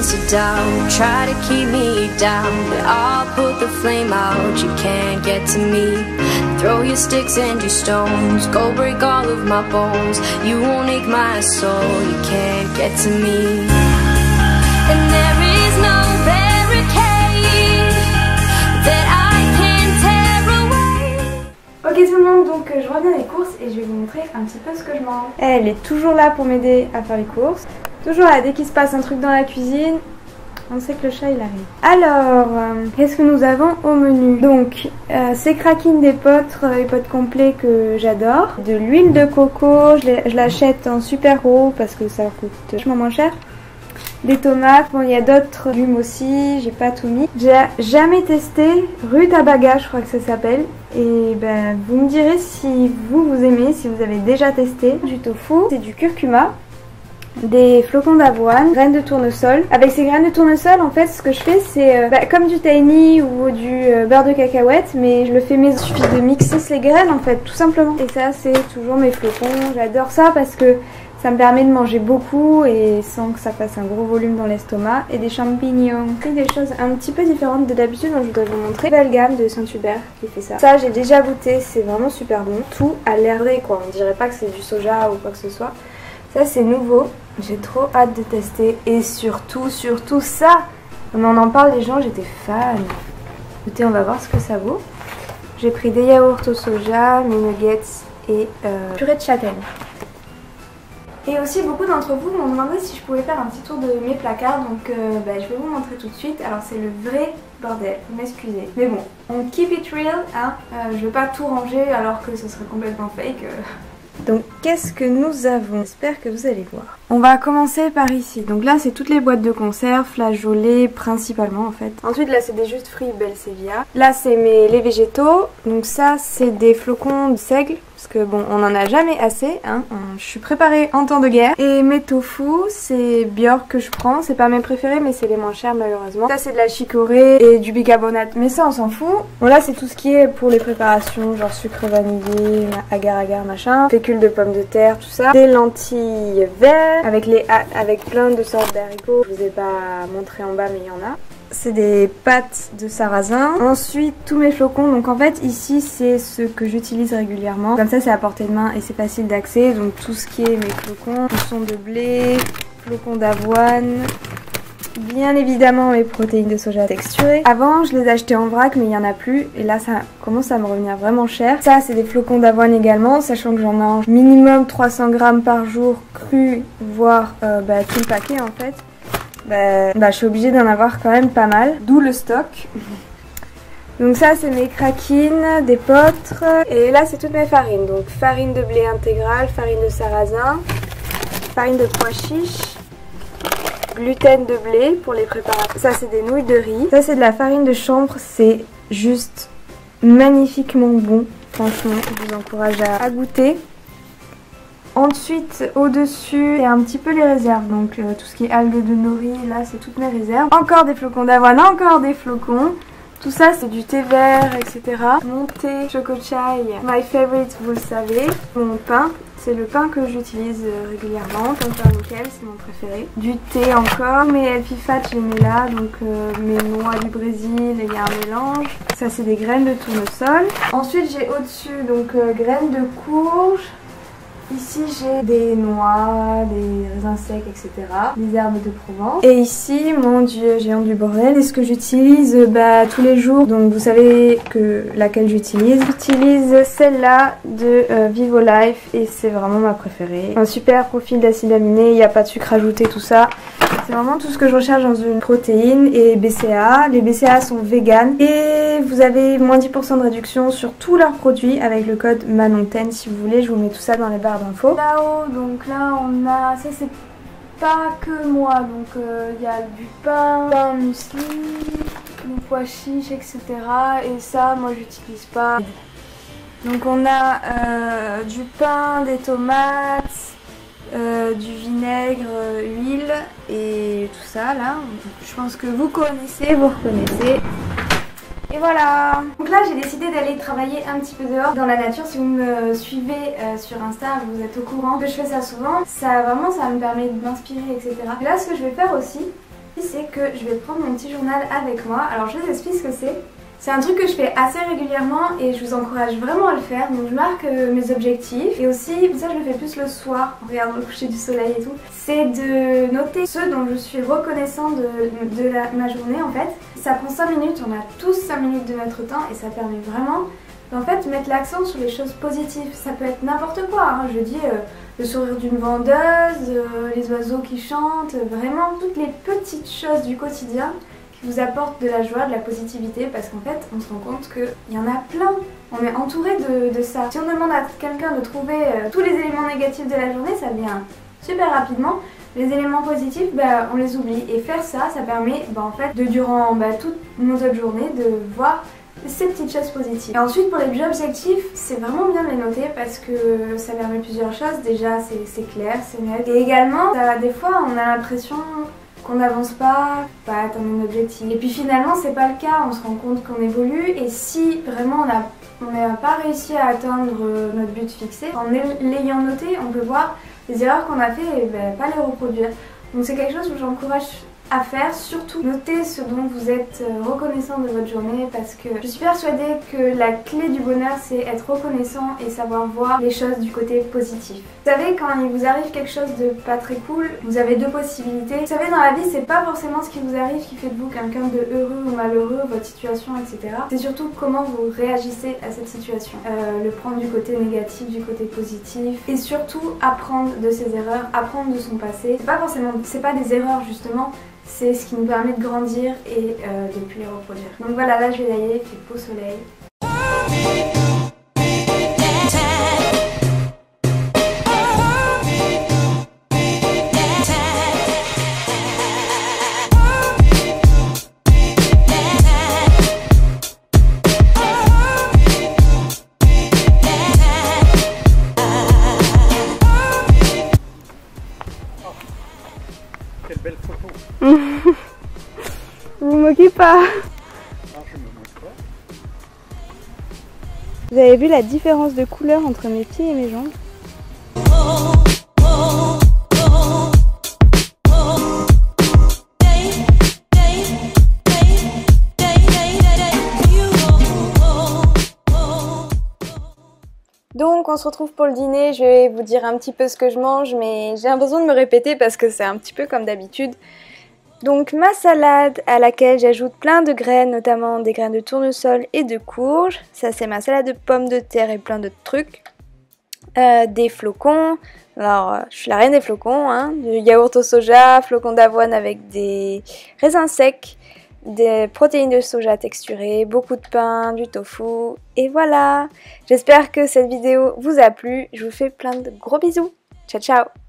to doubt, try to keep me down, but I'll put the flame out, you can't get to me. Throw your sticks and your stones, go break all of my bones, you won't ache my soul, you can't get to me. And there is no barricade that I can tear away. Ok tout le monde, donc je reviens des courses et je vais vous montrer un petit peu ce que je mange. Elle est toujours là pour m'aider à faire les courses. Toujours là, dès qu'il se passe un truc dans la cuisine, on sait que le chat il arrive. Alors, qu'est-ce que nous avons au menu? Donc, c'est Craquin des potes, les potes complets que j'adore. De l'huile de coco, je l'achète en super gros parce que ça coûte vachement moins cher. Des tomates, bon il y a d'autres légumes aussi, j'ai pas tout mis. J'ai jamais testé rutabaga, je crois que ça s'appelle. Et ben vous me direz si vous aimez, si vous avez déjà testé. Du tofu, c'est du curcuma, des flocons d'avoine, graines de tournesol. Avec ces graines de tournesol, en fait, ce que je fais, c'est comme du tahini ou du beurre de cacahuète, mais je le fais maison. Il suffit de mixer les graines, en fait, tout simplement. Et ça, c'est toujours mes flocons. J'adore ça parce que ça me permet de manger beaucoup et sans que ça fasse un gros volume dans l'estomac. Et des champignons. C'est des choses un petit peu différentes de d'habitude, donc je voudrais vous montrer. Nouvelle gamme de Saint-Hubert qui fait ça. Ça, j'ai déjà goûté, c'est vraiment super bon. Tout a l'air vrai, quoi. On dirait pas que c'est du soja ou quoi que ce soit. Ça, c'est nouveau. J'ai trop hâte de tester. Et surtout ça. On en parle les gens, j'étais fan. Écoutez, on va voir ce que ça vaut. J'ai pris des yaourts au soja, mes nuggets et purée de châtaigne. Et aussi beaucoup d'entre vous m'ont demandé si je pouvais faire un petit tour de mes placards, donc je vais vous montrer tout de suite. Alors c'est le vrai bordel, vous m'excusez. Mais bon, on keep it real, hein. Je veux pas tout ranger alors que ce serait complètement fake. Donc qu'est-ce que nous avons? J'espère que vous allez voir. On va commencer par ici. Donc là c'est toutes les boîtes de conserve, flageolets principalement en fait. Ensuite là c'est des jus de fruits Belsevia. Là c'est les végétaux. Donc ça c'est des flocons de seigle. Parce que bon, on en a jamais assez, hein. Je suis préparée en temps de guerre. Et mes tofu, c'est Björk que je prends. C'est pas mes préférés, mais c'est les moins chers malheureusement. Ça c'est de la chicorée et du bicarbonate, mais ça on s'en fout. Bon là c'est tout ce qui est pour les préparations, genre sucre vanillé, agar-agar machin, fécule de pommes de terre, tout ça. Des lentilles vertes avec plein de sortes d'haricots. Je vous ai pas montré en bas, mais il y en a. C'est des pâtes de sarrasin. Ensuite tous mes flocons, donc en fait ici c'est ce que j'utilise régulièrement. Comme ça c'est à portée de main et c'est facile d'accès. Donc tout ce qui est mes flocons, flocons de blé, flocons d'avoine, bien évidemment mes protéines de soja texturées. Avant je les achetais en vrac mais il n'y en a plus et là ça commence à me revenir vraiment cher. Ça c'est des flocons d'avoine également, sachant que j'en mange minimum 300 grammes par jour cru, voire tout le paquet en fait. Je suis obligée d'en avoir quand même pas mal, d'où le stock. Donc ça c'est mes craquines, des potres. Et là c'est toutes mes farines, donc farine de blé intégrale, farine de sarrasin, farine de pois chiches, gluten de blé pour les préparations. Ça c'est des nouilles de riz. Ça c'est de la farine de chanvre, c'est juste magnifiquement bon. Franchement je vous encourage à goûter. Ensuite, au-dessus, c'est un petit peu les réserves. Donc tout ce qui est algues de nori, là c'est toutes mes réserves. Encore des flocons d'avoine, encore des flocons. Tout ça c'est du thé vert, etc. Mon thé choco chai, my favorite, vous le savez. Mon pain, c'est le pain que j'utilise régulièrement. Pumpernickel, c'est mon préféré. Du thé encore, mes healthy fats, je les mets là. Donc mes noix du Brésil, il y a un mélange. Ça c'est des graines de tournesol. Ensuite j'ai au-dessus donc graines de courge. Ici j'ai des noix, des raisins secs, etc. Des herbes de Provence. Et ici, mon dieu, géant du bordel, c'est ce que j'utilise tous les jours. Donc vous savez que laquelle j'utilise. J'utilise celle-là de Vivo Life et c'est vraiment ma préférée. Un super profil d'acides aminés, il n'y a pas de sucre ajouté, tout ça. C'est vraiment tout ce que je recherche dans une protéine et BCA. Les BCA sont vegan et vous avez moins 10% de réduction sur tous leurs produits avec le code MANON10 si vous voulez. Je vous mets tout ça dans les barres d'infos. Là-haut, donc là on a, ça c'est pas que moi, donc il y a du pain muesli, du pois chiche, etc. Et ça moi j'utilise pas. Donc on a du pain, des tomates, du vinaigre, huile et tout ça là. Je pense que vous connaissez, vous reconnaissez. Et voilà. Donc là j'ai décidé d'aller travailler un petit peu dehors dans la nature. Si vous me suivez sur Insta, vous êtes au courant que je fais ça souvent. Ça vraiment ça me permet de m'inspirer, etc. Et là ce que je vais faire aussi, C'est que je vais prendre mon petit journal avec moi. Alors je vous explique ce que c'est. C'est un truc que je fais assez régulièrement et je vous encourage vraiment à le faire. Donc je marque mes objectifs et aussi, ça je le fais plus le soir en regardant le coucher du soleil et tout. C'est de noter ceux dont je suis reconnaissant de ma journée en fait. Ça prend 5 minutes, on a tous 5 minutes de notre temps et ça permet vraiment en fait mettre l'accent sur les choses positives. Ça peut être n'importe quoi, hein. Je dis le sourire d'une vendeuse, les oiseaux qui chantent, vraiment toutes les petites choses du quotidien qui vous apportent de la joie, de la positivité, parce qu'en fait on se rend compte qu'il y en a plein. On est entouré de ça. Si on demande à quelqu'un de trouver tous les éléments négatifs de la journée, ça vient super rapidement. Les éléments positifs, on les oublie. Et faire ça, ça permet en fait durant toutes nos autres journées de voir ces petites choses positives. Et ensuite pour les objectifs, c'est vraiment bien de les noter parce que ça permet plusieurs choses. Déjà c'est clair, c'est net. Et également, des fois on a l'impression qu'on n'avance pas à atteindre un objectif. Et puis finalement c'est pas le cas, on se rend compte qu'on évolue et si vraiment on n'a pas réussi à atteindre notre but fixé, en l'ayant noté, on peut voir les erreurs qu'on a fait et pas les reproduire. Donc c'est quelque chose que j'encourage à faire, surtout notez ce dont vous êtes reconnaissant de votre journée parce que je suis persuadée que la clé du bonheur c'est être reconnaissant et savoir voir les choses du côté positif. Vous savez, quand il vous arrive quelque chose de pas très cool, vous avez deux possibilités. Vous savez, dans la vie c'est pas forcément ce qui vous arrive qui fait de vous quelqu'un de heureux ou malheureux, votre situation, etc. C'est surtout comment vous réagissez à cette situation. Le prendre du côté négatif, du côté positif et surtout apprendre de ses erreurs, apprendre de son passé. C'est pas des erreurs justement, c'est ce qui nous permet de grandir et de ne plus les reproduire. Donc voilà, là je vais y aller, il fait beau soleil. Quelle belle photo. Vous vous moquez pas. Non, je me moque pas. Vous avez vu la différence de couleur entre mes pieds et mes jambes? Donc on se retrouve pour le dîner, je vais vous dire un petit peu ce que je mange, mais j'ai besoin de me répéter parce que c'est un petit peu comme d'habitude. Donc ma salade à laquelle j'ajoute plein de graines, notamment des graines de tournesol et de courge. Ça c'est ma salade de pommes de terre et plein d'autres trucs. Des flocons, alors je suis la reine des flocons, hein. Du yaourt au soja, flocons d'avoine avec des raisins secs, des protéines de soja texturées, beaucoup de pain, du tofu, et voilà. J'espère que cette vidéo vous a plu, je vous fais plein de gros bisous, ciao ciao.